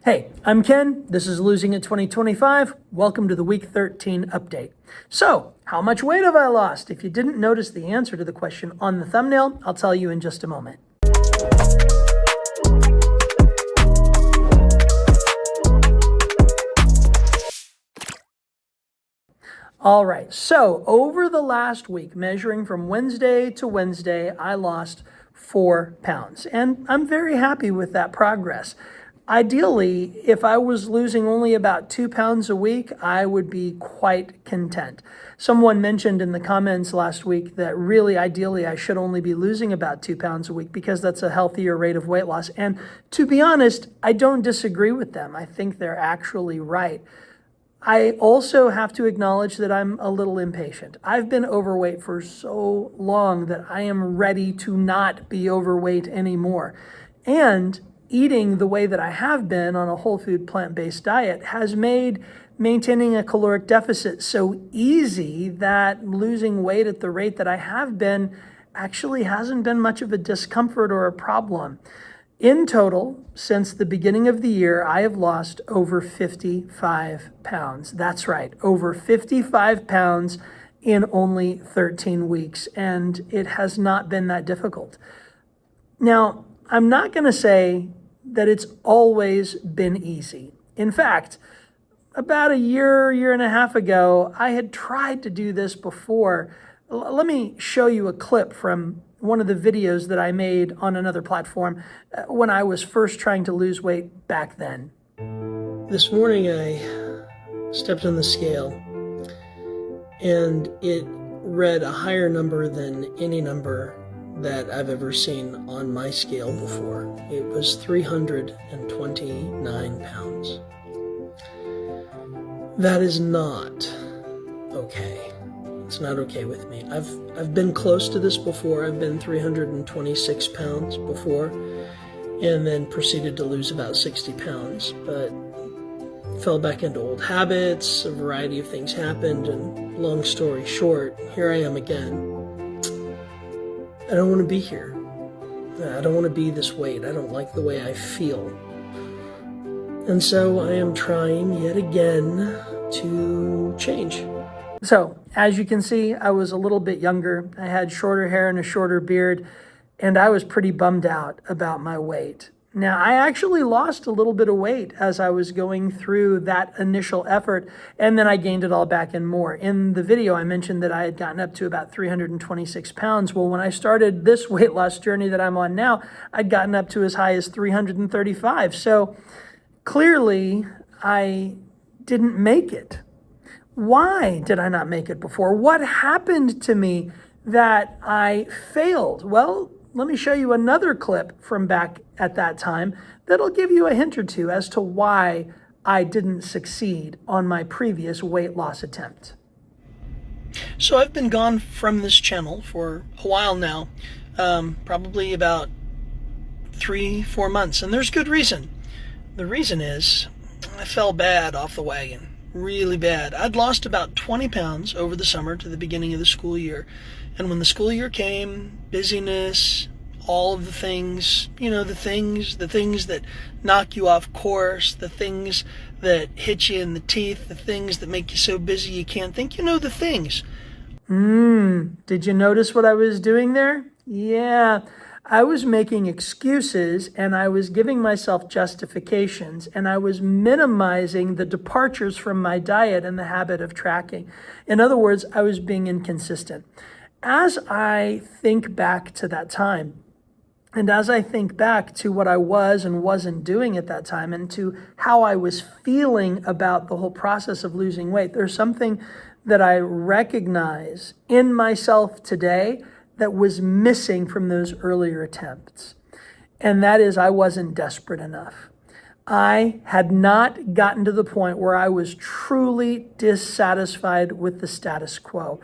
Hey, I'm Ken. This is Losing It 2025. Welcome to the Week 13 update. So, how much weight have I lost? If you didn't notice the answer to the question on the thumbnail, I'll tell you in just a moment. All right, so over the last week, measuring from Wednesday to Wednesday, I lost 4 pounds, and I'm very happy with that progress. Ideally, if I was losing only about 2 pounds a week, I would be quite content. Someone mentioned in the comments last week that really ideally I should only be losing about 2 pounds a week because that's a healthier rate of weight loss. And to be honest, I don't disagree with them. I think they're actually right. I also have to acknowledge that I'm a little impatient. I've been overweight for so long that I am ready to not be overweight anymore. And eating the way that I have been on a whole food plant-based diet has made maintaining a caloric deficit so easy that losing weight at the rate that I have been actually hasn't been much of a discomfort or a problem. In total, since the beginning of the year, I have lost over 55 pounds. That's right, over 55 pounds in only 13 weeks, and it has not been that difficult. Now, I'm not going to say that it's always been easy. In fact, about a year and a half ago, I had tried to do this before. Let me show you a clip from one of the videos that I made on another platform when I was first trying to lose weight back then. This morning I stepped on the scale and it read a higher number than any number that I've ever seen on my scale before. It was 329 pounds. That is not okay. It's not okay with me. I've been close to this before. I've been 326 pounds before and then proceeded to lose about 60 pounds, but fell back into old habits. A variety of things happened, and long story short, here I am again. I don't want to be here. I don't want to be this weight. I don't like the way I feel. And so I am trying yet again to change. So, as you can see, I was a little bit younger. I had shorter hair and a shorter beard, and I was pretty bummed out about my weight. Now, I actually lost a little bit of weight as I was going through that initial effort, and then I gained it all back and more. In the video, I mentioned that I had gotten up to about 326 pounds. Well, when I started this weight loss journey that I'm on now, I'd gotten up to as high as 335. So clearly, I didn't make it. Why did I not make it before? What happened to me that I failed? Well, let me show you another clip from back at that time that'll give you a hint or two as to why I didn't succeed on my previous weight loss attempt. So I've been gone from this channel for a while now, probably about 3-4 months, and there's good reason. The reason is I fell bad off the wagon. Really bad. I'd lost about 20 pounds over the summer to the beginning of the school year. And when the school year came, busyness, all of the things, the things that knock you off course, the things that hit you in the teeth, the things that make you so busy you can't think, the things. Did you notice what I was doing there? Yeah. I was making excuses and I was giving myself justifications and I was minimizing the departures from my diet and the habit of tracking. In other words, I was being inconsistent. As I think back to that time, and as I think back to what I was and wasn't doing at that time and to how I was feeling about the whole process of losing weight, there's something that I recognize in myself today that was missing from those earlier attempts. And that is I wasn't desperate enough. I had not gotten to the point where I was truly dissatisfied with the status quo.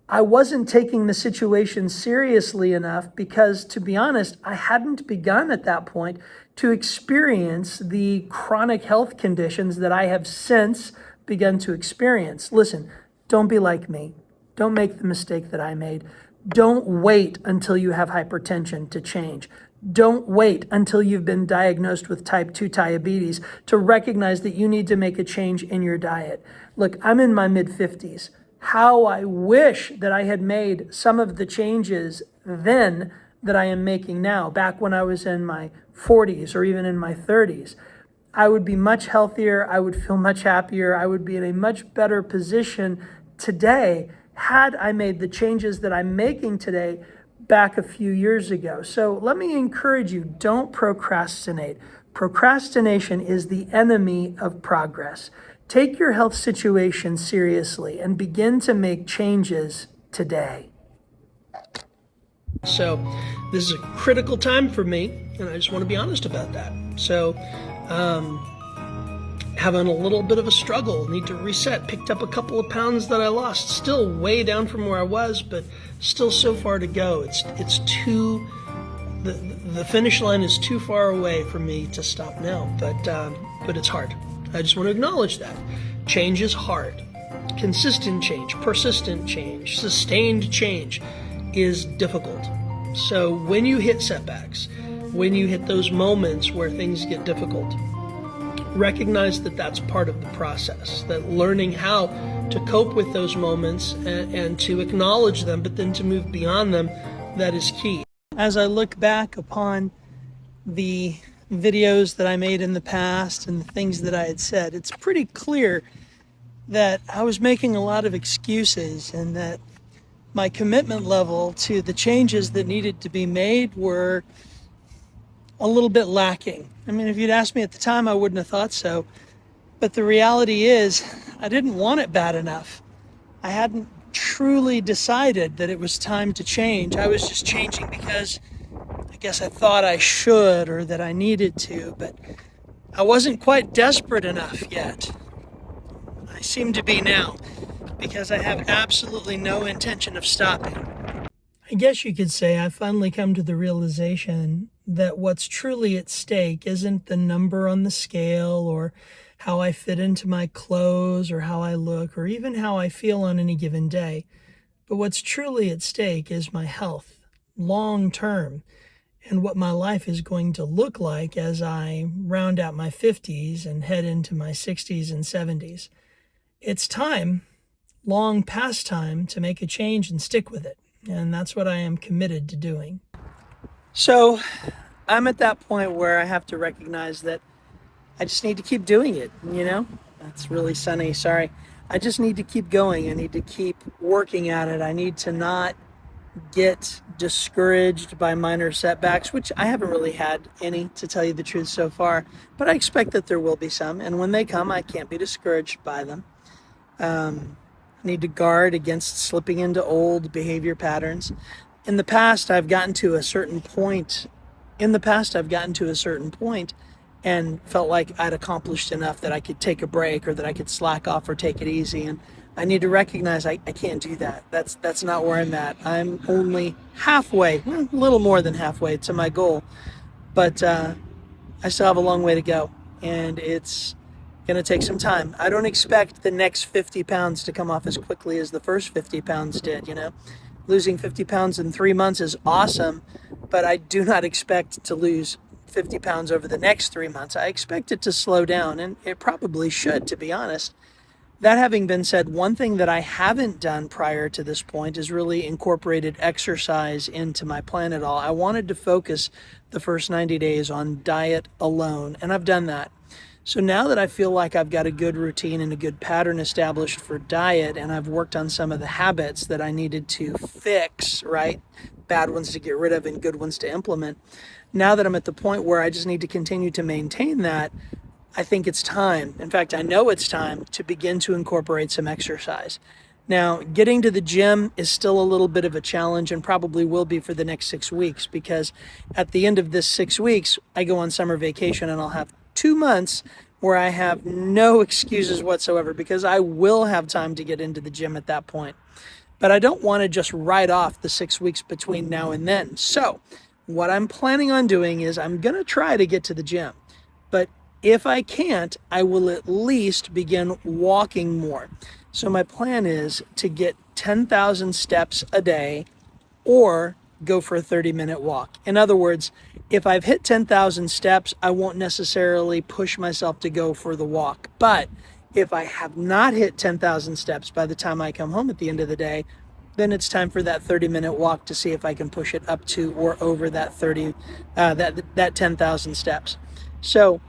I wasn't taking the situation seriously enough because, to be honest, I hadn't begun at that point to experience the chronic health conditions that I have since begun to experience. Listen, don't be like me. Don't make the mistake that I made. Don't wait until you have hypertension to change. Don't wait until you've been diagnosed with type 2 diabetes to recognize that you need to make a change in your diet. Look, I'm in my mid-50s. How I wish that I had made some of the changes then that I am making now, back when I was in my 40s or even in my 30s. I would be much healthier. I would feel much happier. I would be in a much better position today had I made the changes that I'm making today back a few years ago. So let me encourage you, don't procrastinate. Procrastination is the enemy of progress. Take your health situation seriously and begin to make changes today. So this is a critical time for me, and I just want to be honest about that. So having a little bit of a struggle, need to reset, picked up a couple of pounds that I lost, still way down from where I was, but still so far to go. It's too, the finish line is too far away for me to stop now, but it's hard. I just want to acknowledge that. Change is hard. Consistent change, persistent change, sustained change is difficult. So when you hit setbacks, when you hit those moments where things get difficult, recognize that that's part of the process, that learning how to cope with those moments and to acknowledge them, but then to move beyond them, that is key. As I look back upon the videos that I made in the past and the things that I had said, it's pretty clear that I was making a lot of excuses and that my commitment level to the changes that needed to be made were a little bit lacking. I mean, if you'd asked me at the time, I wouldn't have thought so. But the reality is, I didn't want it bad enough. I hadn't truly decided that it was time to change. I was just changing because I guess I thought I should or that I needed to, but I wasn't quite desperate enough yet. I seem to be now, because I have absolutely no intention of stopping. I guess you could say I've finally come to the realization that what's truly at stake isn't the number on the scale or how I fit into my clothes or how I look or even how I feel on any given day. But what's truly at stake is my health, long term, and what my life is going to look like as I round out my 50s and head into my 60s and 70s. It's time, long past time, to make a change and stick with it. And that's what I am committed to doing. So I'm at that point where I have to recognize that I just need to keep doing it, you know? That's really sunny, sorry. I just need to keep going. I need to keep working at it. I need to not get discouraged by minor setbacks, which I haven't really had any, to tell you the truth, so far. But I expect that there will be some. And when they come, I can't be discouraged by them. I need to guard against slipping into old behavior patterns. In the past, I've gotten to a certain point and felt like I'd accomplished enough that I could take a break or that I could slack off or take it easy. And I need to recognize I can't do that. That's not where I'm at. I'm only halfway, a little more than halfway to my goal. But I still have a long way to go. And it's going to take some time. I don't expect the next 50 pounds to come off as quickly as the first 50 pounds did, you know. Losing 50 pounds in 3 months is awesome, but I do not expect to lose 50 pounds over the next 3 months. I expect it to slow down, and it probably should, to be honest. That having been said, one thing that I haven't done prior to this point is really incorporated exercise into my plan at all. I wanted to focus the first 90 days on diet alone, and I've done that. So now that I feel like I've got a good routine and a good pattern established for diet, and I've worked on some of the habits that I needed to fix, right? Bad ones to get rid of and good ones to implement. Now that I'm at the point where I just need to continue to maintain that, I think it's time. In fact, I know it's time to begin to incorporate some exercise. Now, getting to the gym is still a little bit of a challenge and probably will be for the next 6 weeks, because at the end of this 6 weeks, I go on summer vacation and I'll have 2 months where I have no excuses whatsoever, because I will have time to get into the gym at that point. But I don't want to just write off the 6 weeks between now and then. So what I'm planning on doing is I'm going to try to get to the gym. But if I can't, I will at least begin walking more. So my plan is to get 10,000 steps a day or go for a 30-minute walk. In other words, if I've hit 10,000 steps, I won't necessarily push myself to go for the walk. But if I have not hit 10,000 steps by the time I come home at the end of the day, then it's time for that 30-minute walk to see if I can push it up to or over that 10,000 steps. So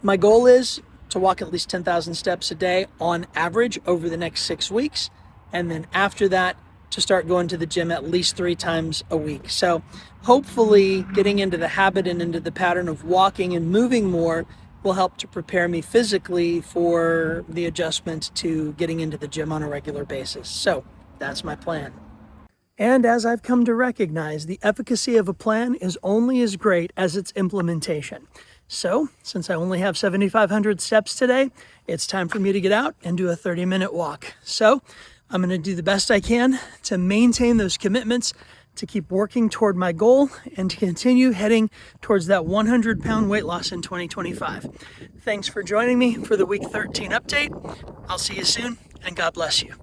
my goal is to walk at least 10,000 steps a day on average over the next 6 weeks. And then after that, to start going to the gym at least 3 times a week. So hopefully getting into the habit and into the pattern of walking and moving more will help to prepare me physically for the adjustment to getting into the gym on a regular basis. So that's my plan. And as I've come to recognize, the efficacy of a plan is only as great as its implementation. So, since I only have 7,500 steps today, it's time for me to get out and do a 30-minute walk. So, I'm going to do the best I can to maintain those commitments, to keep working toward my goal, and to continue heading towards that 100-pound weight loss in 2025. Thanks for joining me for the Week 13 update. I'll see you soon, and God bless you.